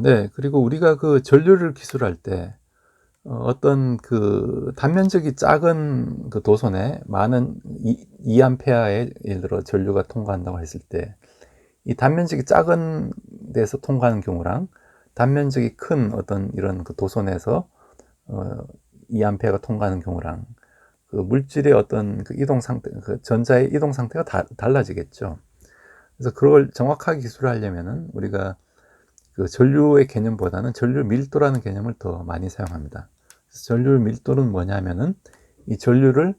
네. 그리고 우리가 그 전류를 기술할 때 어떤 그 단면적이 작은 그 도선에 많은 2A 의 예를 들어 전류가 통과한다고 했을 때 이 단면적이 작은 데서 통과하는 경우랑 단면적이 큰 어떤 이런 그 도선에서 어 2A가 통과하는 경우랑 그 물질의 어떤 그 이동 상태, 그 전자의 이동 상태가 달라지겠죠. 그래서 그걸 정확하게 기술하려면은 우리가 그 전류의 개념보다는 전류 밀도라는 개념을 더 많이 사용합니다. 그래서 전류 밀도는 뭐냐면은 이 전류를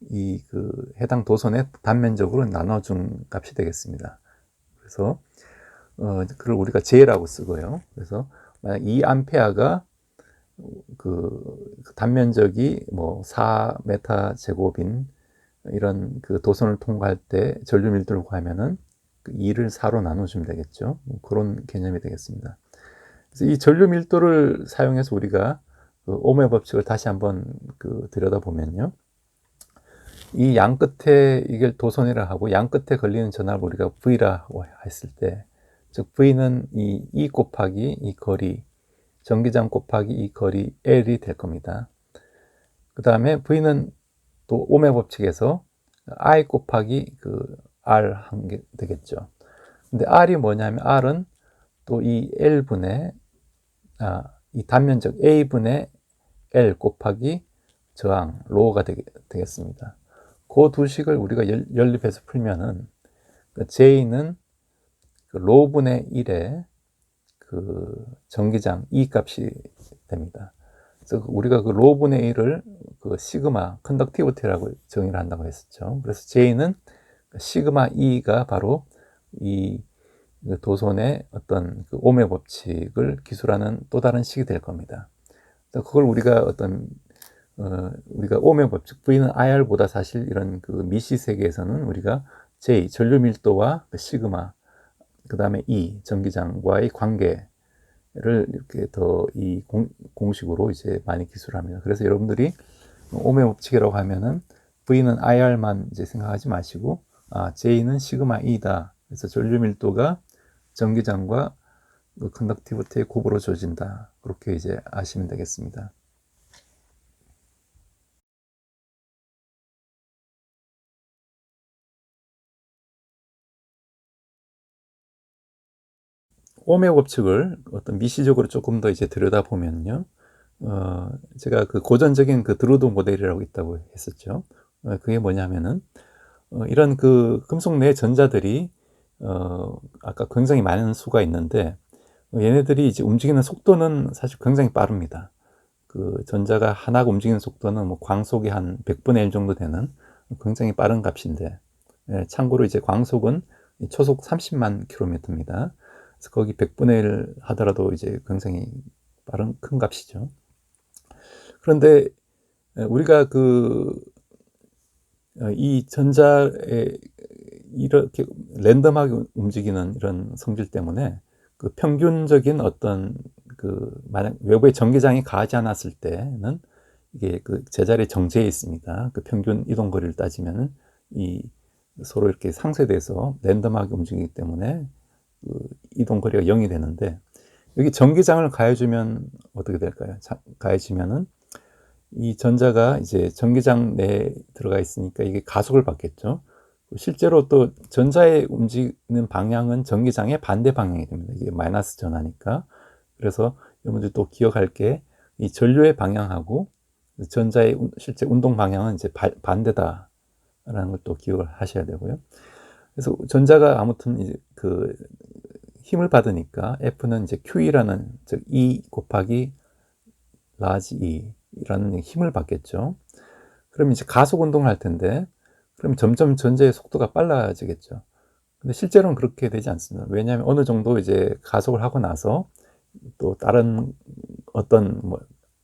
이 그 해당 도선에 단면적으로 나눠준 값이 되겠습니다. 그래서 그걸 우리가 J라고 쓰고요. 그래서 만약 2A가 그 단면적이 뭐 4m 제곱인 이런 그 도선을 통과할 때 전류 밀도를 구하면은 그 2를 4로 나눠주면 되겠죠. 그런 개념이 되겠습니다. 그래서 이 전류 밀도를 사용해서 우리가 그 ohm의 법칙을 다시 한번 그 들여다보면요. 이 양 끝에 이게 도선이라 하고 양 끝에 걸리는 전압을 우리가 V라고 했을 때, 즉 V는 이 E 곱하기 이 거리, 전기장 곱하기 이 거리 L이 될 겁니다. 그 다음에 V는 또 ohm의 법칙에서 I 곱하기 그 R 한 게 되겠죠. 근데 R이 뭐냐면 R은 또 이 L분의 이 단면적 A분의 L 곱하기 저항, 로가 되겠습니다. 그 두 식을 우리가 연립해서 풀면은 J는 그 로분의 1의 그 전기장 E 값이 됩니다. 그래서 우리가 그 로분의 1을 그 시그마 컨덕티비티라고 정의를 한다고 했었죠. 그래서 J는 시그마 E가 바로 이 도선의 어떤 그 ohm의 법칙을 기술하는 또 다른 식이 될 겁니다. 그걸 우리가 우리가 ohm의 법칙 V는 IR보다 사실 이런 그 미시 세계에서는 우리가 J 전류 밀도와 그 시그마 그 다음에 E 전기장과의 관계를 이렇게 더 이 공식으로 이제 많이 기술합니다. 그래서 여러분들이 ohm의 법칙이라고 하면은 V는 IR만 이제 생각하지 마시고 J는 시그마 E다. 그래서 전류 밀도가 전기장과 그 컨덕티비티의 곱으로 주어진다. 그렇게 이제 아시면 되겠습니다. ohm의 법칙을 어떤 미시적으로 조금 더 이제 들여다보면요. 제가 그 고전적인 그 드루드 모델이라고 있다고 했었죠. 그게 뭐냐면은 이런 그 금속 내 전자들이 아까 굉장히 많은 수가 있는데 얘네들이 이제 움직이는 속도는 사실 굉장히 빠릅니다. 그 전자가 하나가 움직이는 속도는 뭐 광속이 한 100분의 1 정도 되는 굉장히 빠른 값인데, 참고로 이제 광속은 초속 30만 킬로미터입니다. 그래서 거기 100분의 1 하더라도 이제 굉장히 빠른 큰 값이죠. 그런데 우리가 이 전자의 이렇게 랜덤하게 움직이는 이런 성질 때문에 그 평균적인 어떤 그 만약 외부의 전기장이 가하지 않았을 때는 이게 그 제자리에 정제해 있습니다. 그 평균 이동 거리를 따지면은 이 서로 이렇게 상쇄돼서 랜덤하게 움직이기 때문에 그 이동 거리가 0이 되는데, 여기 전기장을 가해주면 어떻게 될까요? 가해지면은 이 전자가 이제 전기장 내에 들어가 있으니까 이게 가속을 받겠죠. 실제로 또 전자의 움직이는 방향은 전기장의 반대 방향이 됩니다. 이게 마이너스 전하니까. 그래서 여러분들 또 기억할 게 이 전류의 방향하고 전자의 실제 운동 방향은 이제 반대다라는 걸 또 기억을 하셔야 되고요. 그래서 전자가 아무튼 이제 그 힘을 받으니까 F는 이제 QE라는, 즉 E 곱하기 라지 E라는 힘을 받겠죠. 그럼 이제 가속 운동을 할 텐데, 그럼 점점 전자의 속도가 빨라지겠죠. 근데 실제로는 그렇게 되지 않습니다. 왜냐하면 어느 정도 이제 가속을 하고 나서 또 다른 어떤 뭐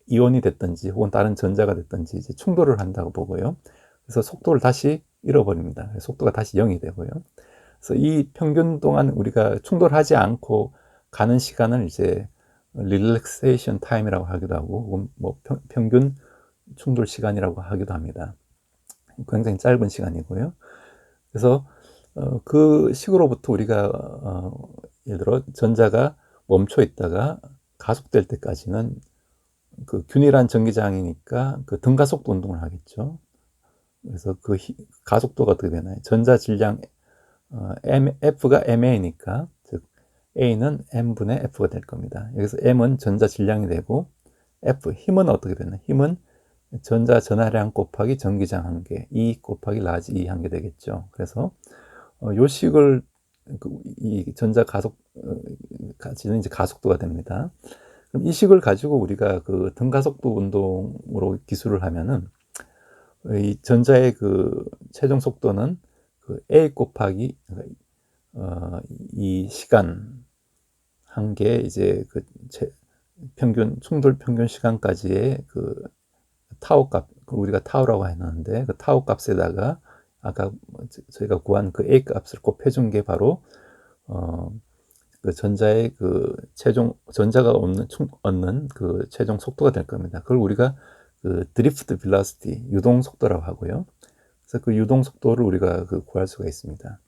이온이 됐든지 혹은 다른 전자가 됐든지 이제 충돌을 한다고 보고요. 그래서 속도를 다시 잃어버립니다. 속도가 다시 0이 되고요. 그래서 이 평균 동안 우리가 충돌하지 않고 가는 시간을 이제 릴렉세이션 타임이라고 하기도 하고, 혹은 뭐 평균 충돌 시간이라고 하기도 합니다. 굉장히 짧은 시간이고요. 그래서 그 식으로부터 우리가 예를 들어 전자가 멈춰 있다가 가속될 때까지는 그 균일한 전기장이니까 그 등가속도 운동을 하겠죠. 그래서 그 가속도가 어떻게 되나요? 전자 질량 F가 ma니까, 즉 A는 m분의 F가 될 겁니다. 여기서 m은 전자 질량이 되고, 힘은 어떻게 되나요? 힘은 전자 전하량 곱하기 전기장 한계, E 곱하기 라지 E 한계 되겠죠. 그래서 요 식을 이 전자 가속 가지는 이제 가속도가 됩니다. 그럼 이 식을 가지고 우리가 그 등가속도 운동으로 기술을 하면은 이 전자의 그 최종 속도는 그 a 곱하기 이 시간 한계 이제 그 평균 충돌 평균 시간까지의 그 타우 값, 우리가 타우라고 했는데 그 타우 값에다가 아까 저희가 구한 그 a 값을 곱해준 게 바로 그 전자의 그 최종 전자가 얻는 그 최종 속도가 될 겁니다. 그걸 우리가 그 드리프트 빌라시티 유동 속도라고 하고요. 그래서 그 유동 속도를 우리가 그 구할 수가 있습니다.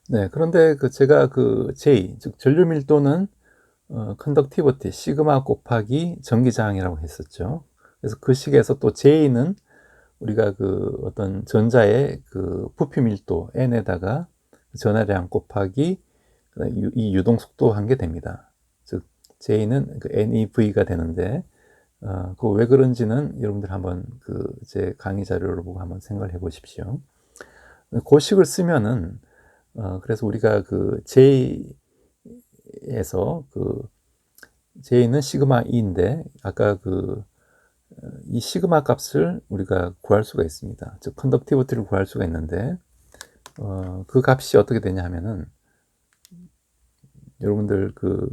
네, 그런데 그 제가 그 J, 즉 전류 밀도는 컨덕티비티 시그마 곱하기 전기장이라고 했었죠. 그래서 그 식에서 또 J는 우리가 그 어떤 전자의 그 부피 밀도 N에다가 전하량 곱하기 이 유동 속도 한 게 됩니다. 즉 J는 그 NEV가 되는데 그 왜 그런지는 여러분들 한번 그 제 강의 자료를 보고 한번 생각을 해보십시오. 그 식을 쓰면은 그래서 우리가 그 J에서 그 J는 시그마 E인데 아까 그 이 시그마 값을 우리가 구할 수가 있습니다. 즉 컨덕티비티를 구할 수가 있는데 그 값이 어떻게 되냐 하면은 여러분들 그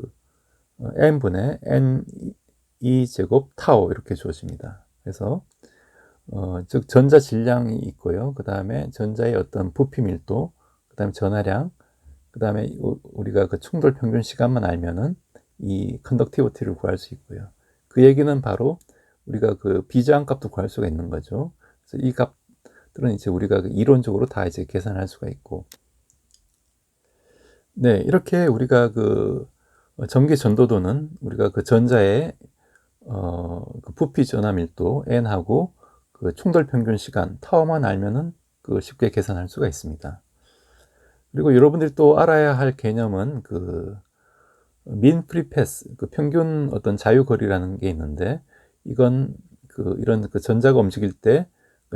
n분의 n 2제곱 타우 이렇게 주어집니다. 그래서 즉 전자 질량이 있고요. 그 다음에 전자의 어떤 부피 밀도, 그 다음에 전하량, 그 다음에 우리가 그 충돌 평균 시간만 알면은 이 컨덕티비티를 구할 수 있고요. 그 얘기는 바로 우리가 그 비저항 값도 구할 수가 있는 거죠. 그래서 이 값들은 이제 우리가 그 이론적으로 다 이제 계산할 수가 있고, 네, 이렇게 우리가 그 전기 전도도는 우리가 그 전자의 그 부피 전하 밀도 n하고 그 충돌 평균 시간 타워만 알면은 그 쉽게 계산할 수가 있습니다. 그리고 여러분들이 또 알아야 할 개념은 그 민 프리 패스, 그 평균 어떤 자유 거리라는 게 있는데 이건 그 이런 그 전자가 움직일 때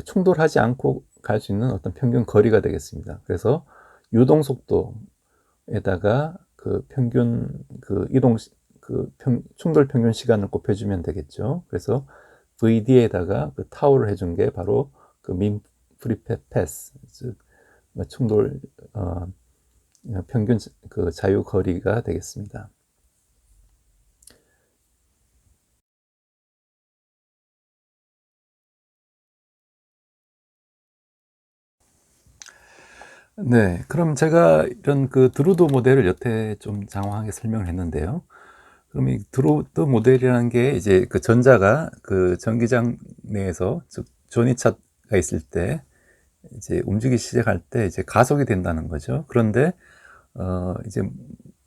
충돌하지 않고 갈 수 있는 어떤 평균 거리가 되겠습니다. 그래서 유동 속도에다가 그 평균 그 이동 그 충돌 평균 시간을 곱해주면 되겠죠. 그래서 VD에다가 그 타우를 해준 게 바로 그 민 프리 패스, 즉 충돌 평균 그 자유 거리가 되겠습니다. 네, 그럼 제가 이런 그 드루드 모델을 여태 좀 장황하게 설명을 했는데요. 그럼 이 드루드 모델이라는 게 이제 그 전자가 그 전기장 내에서 즉 전이차가 있을 때 이제 움직이기 시작할 때 이제 가속이 된다는 거죠. 그런데 이제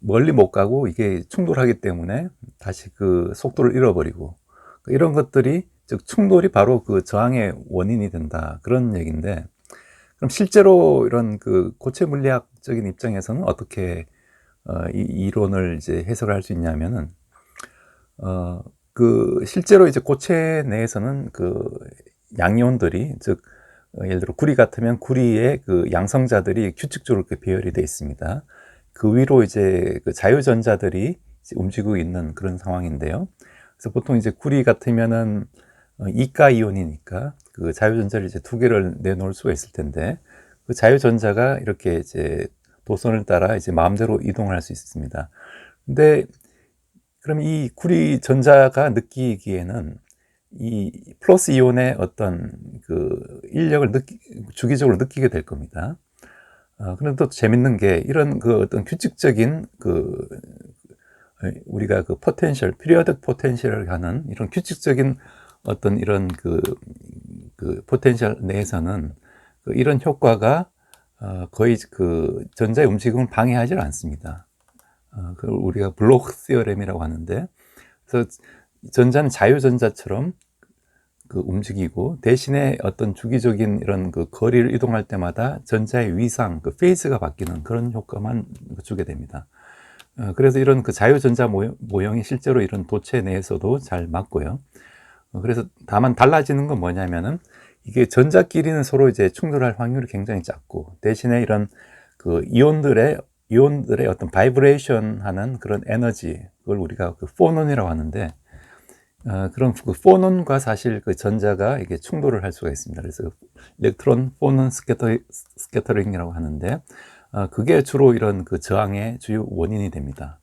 멀리 못 가고 이게 충돌하기 때문에 다시 그 속도를 잃어버리고 이런 것들이 즉 충돌이 바로 그 저항의 원인이 된다 그런 얘기인데 그럼 실제로 이런 그 고체 물리학적인 입장에서는 어떻게 이 이론을 이제 해석을 할 수 있냐면은 그 실제로 이제 고체 내에서는 그 양이온들이 즉 예를 들어 구리 같으면 구리의 그 양성자들이 규칙적으로 이렇게 배열이 되어 있습니다. 그 위로 이제 그 자유전자들이 이제 움직이고 있는 그런 상황인데요. 그래서 보통 이제 구리 같으면은 이가 이온이니까 그 자유전자를 이제 두 개를 내놓을 수가 있을 텐데 그 자유전자가 이렇게 이제 도선을 따라 이제 마음대로 이동을 할 수 있습니다. 근데 그럼 이 구리 전자가 느끼기에는 이 플러스 이온의 어떤 그 인력을 주기적으로 느끼게 될 겁니다. 그런데 또 재밌는 게 이런 그 어떤 규칙적인 그 우리가 그 포텐셜, 피리어드 포텐셜을 하는 이런 규칙적인 어떤 이런 그 포텐셜 내에서는 이런 효과가 거의 그 전자의 움직임을 방해하지 않습니다. 그걸 우리가 블록 시어렘이라고 하는데, 그래서 전자는 자유전자처럼 움직이고, 대신에 어떤 주기적인 이런 거리를 이동할 때마다 전자의 위상, 페이스가 바뀌는 그런 효과만 주게 됩니다. 그래서 이런 자유전자 모형이 실제로 이런 도체 내에서도 잘 맞고요. 그래서 다만 달라지는 건 뭐냐면은, 이게 전자끼리는 서로 이제 충돌할 확률이 굉장히 작고, 대신에 이런 이온들의 어떤 바이브레이션 하는 그런 에너지, 그걸 우리가 포논이라고 하는데, 그런 포논과 사실 전자가 이게 충돌을 할 수가 있습니다. 그래서 일렉트론 포논 스캐터링이라고 하는데, 그게 주로 이런 저항의 주요 원인이 됩니다.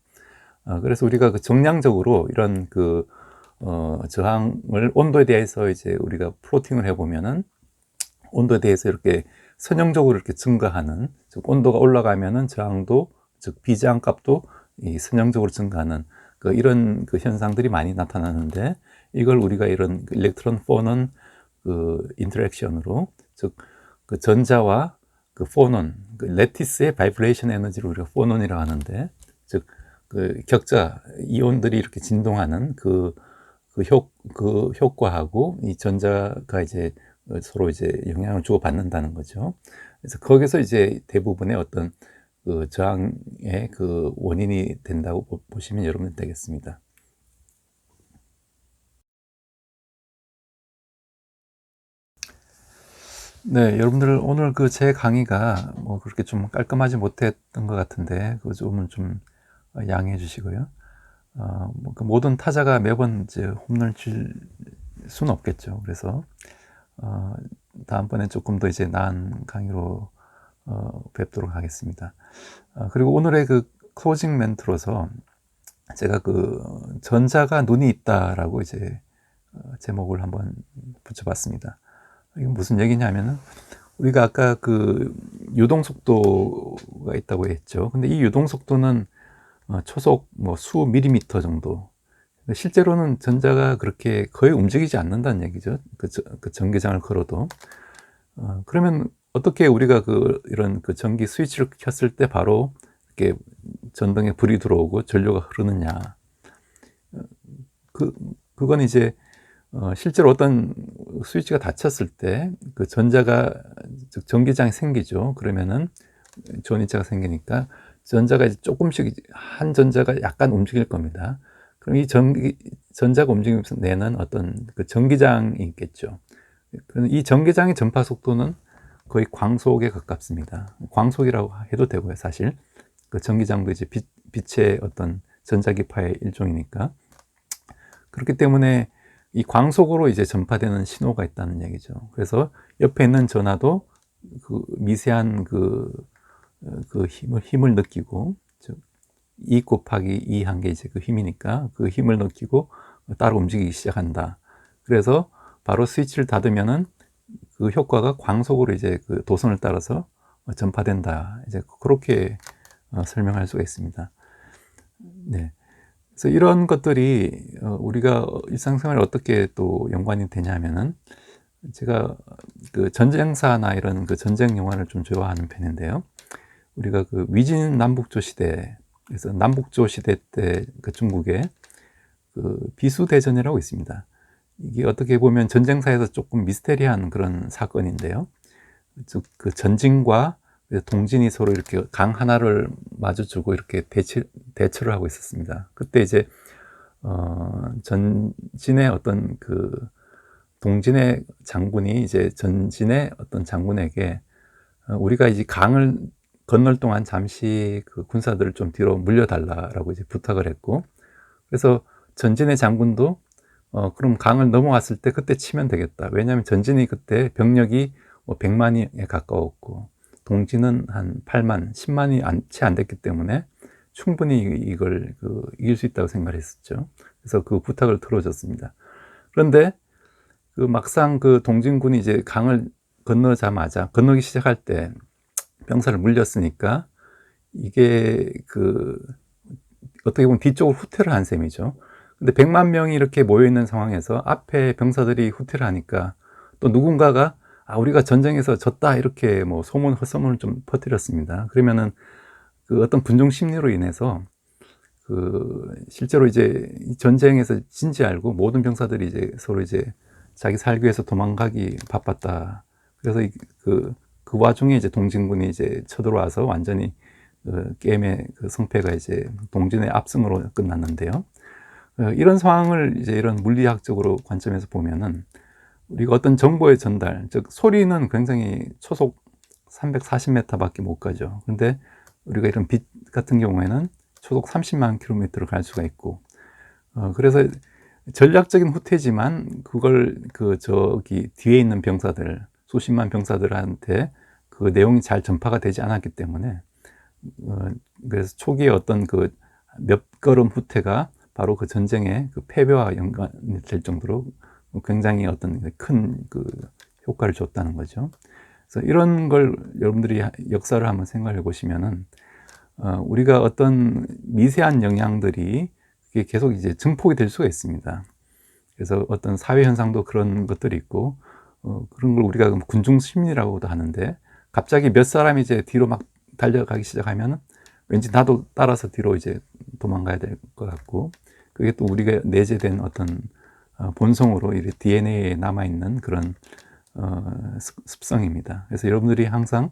그래서 우리가 정량적으로 이런 저항을 온도에 대해서 이제 우리가 플로팅을 해보면은, 온도에 대해서 이렇게 선형적으로 이렇게 증가하는, 즉 온도가 올라가면은 저항도, 즉 비저항 값도 선형적으로 증가하는 이런 현상들이 많이 나타나는데, 이걸 우리가 이런 일렉트론 포논 인터랙션으로, 즉 전자와 포논, 레티스의 바이브레이션 에너지를 우리가 포논이라고 하는데, 즉 격자 이온들이 이렇게 진동하는 효과하고 이 전자가 이제 서로 이제 영향을 주고 받는다는 거죠. 그래서 거기서 이제 대부분의 어떤 저항의 원인이 된다고 보시면 여러분 되겠습니다. 네, 여러분들 오늘 제 강의가 뭐 그렇게 좀 깔끔하지 못했던 것 같은데, 그 점은 좀 양해해 주시고요. 뭐 모든 타자가 매번 이제 홈런을 칠 수는 없겠죠. 그래서 다음번에 조금 더 이제 나은 강의로 뵙도록 하겠습니다. 그리고 오늘의 클로징 멘트로서 제가 전자가 눈이 있다라고 이제 제목을 한번 붙여봤습니다. 이게 무슨 얘기냐면은, 우리가 아까 유동 속도가 있다고 했죠. 근데 이 유동 속도는 초속 뭐 수 밀리미터 정도. 실제로는 전자가 그렇게 거의 움직이지 않는다는 얘기죠. 전기장을 걸어도. 그러면 어떻게 우리가 이런 전기 스위치를 켰을 때 바로 이렇게 전등에 불이 들어오고 전류가 흐르느냐. 그건 이제 실제로 어떤 스위치가 닫혔을 때 전자가, 즉 전기장이 생기죠. 그러면은 전이체가 생기니까 전자가 이제 조금씩, 한 전자가 약간 움직일 겁니다. 그럼 이 전자가 움직이면서 내는 어떤 전기장이 있겠죠. 이 전기장의 전파 속도는 거의 광속에 가깝습니다. 광속이라고 해도 되고요, 사실. 전기장도 이제 빛의 어떤 전자기파의 일종이니까. 그렇기 때문에 이 광속으로 이제 전파되는 신호가 있다는 얘기죠. 그래서 옆에 있는 전하도 미세한 힘을 느끼고, 즉 E 곱하기 2 한 게 이제 힘이니까 그 힘을 느끼고 따로 움직이기 시작한다. 그래서 바로 스위치를 닫으면은 효과가 광속으로 이제 도선을 따라서 전파된다. 이제 그렇게 설명할 수가 있습니다. 네. 그래서 이런 것들이 우리가 일상생활에 어떻게 또 연관이 되냐면은, 제가 전쟁사나 이런 전쟁 영화를 좀 좋아하는 편인데요. 우리가 위진 남북조 시대, 그래서 남북조 시대 때 중국에 비수대전이라고 있습니다. 이게 어떻게 보면 전쟁사에서 조금 미스테리한 그런 사건인데요. 즉 전진과 동진이 서로 이렇게 강 하나를 마주주고 이렇게 대처를 하고 있었습니다. 그때 이제 전진의 어떤 동진의 장군이 이제 전진의 어떤 장군에게 우리가 이제 강을 건널 동안 잠시 군사들을 좀 뒤로 물려달라라고 이제 부탁을 했고, 그래서 전진의 장군도 그럼 강을 넘어왔을 때 그때 치면 되겠다. 왜냐하면 전진이 그때 병력이 뭐 100만에 가까웠고, 동진은 한 8만, 10만이 채 안 됐기 때문에 충분히 이걸 이길 수 있다고 생각했었죠. 그래서 그 부탁을 들어줬습니다. 그런데 막상 동진군이 이제 강을 건너기 시작할 때 병사를 물렸으니까, 이게 어떻게 보면 뒤쪽으로 후퇴를 한 셈이죠. 근데 100만 명이 이렇게 모여 있는 상황에서 앞에 병사들이 후퇴를 하니까 또 누군가가 우리가 전쟁에서 졌다 이렇게 뭐 헛소문을 좀 퍼뜨렸습니다. 그러면은 그 어떤 군중 심리로 인해서 그 실제로 이제 이 전쟁에서 진지 알고 모든 병사들이 이제 서로 이제 자기 살기 위해서 도망가기 바빴다. 그래서 그 와중에 이제 동진군이 이제 쳐들어와서 완전히 게임의 그 승패가 이제 동진의 압승으로 끝났는데요. 이런 상황을 이제 이런 물리학적으로 관점에서 보면은 우리가 어떤 정보의 전달, 즉 소리는 굉장히 초속 340m 밖에 못 가죠. 근데 우리가 이런 빛 같은 경우에는 초속 30만 킬로미터를 갈 수가 있고, 그래서 전략적인 후퇴지만 그걸 저기 뒤에 있는 병사들, 수십만 병사들한테 그 내용이 잘 전파가 되지 않았기 때문에, 그래서 초기에 어떤 그 몇 걸음 후퇴가 바로 그 전쟁의 그 패배와 연관이 될 정도로 굉장히 어떤 큰 그 효과를 줬다는 거죠. 그래서 이런 걸 여러분들이 역사를 한번 생각해 보시면은, 우리가 어떤 미세한 영향들이 그게 계속 이제 증폭이 될 수가 있습니다. 그래서 어떤 사회 현상도 그런 것들이 있고, 그런 걸 우리가 군중 심리라고도 하는데, 갑자기 몇 사람이 이제 뒤로 막 달려가기 시작하면은 왠지 나도 따라서 뒤로 이제 도망가야 될 것 같고, 그게 또 우리가 내재된 어떤 본성으로 이 DNA에 남아있는 그런 습성입니다. 그래서 여러분들이 항상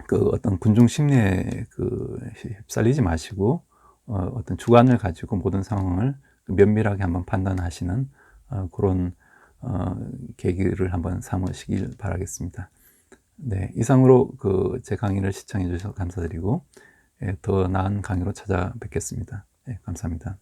그 어떤 군중 심리에 휩쓸리지 마시고, 어떤 주관을 가지고 모든 상황을 면밀하게 한번 판단하시는 그런 계기를 한번 삼으시길 바라겠습니다. 네, 이상으로 제 강의를 시청해 주셔서 감사드리고, 더 나은 강의로 찾아뵙겠습니다. 네, 감사합니다.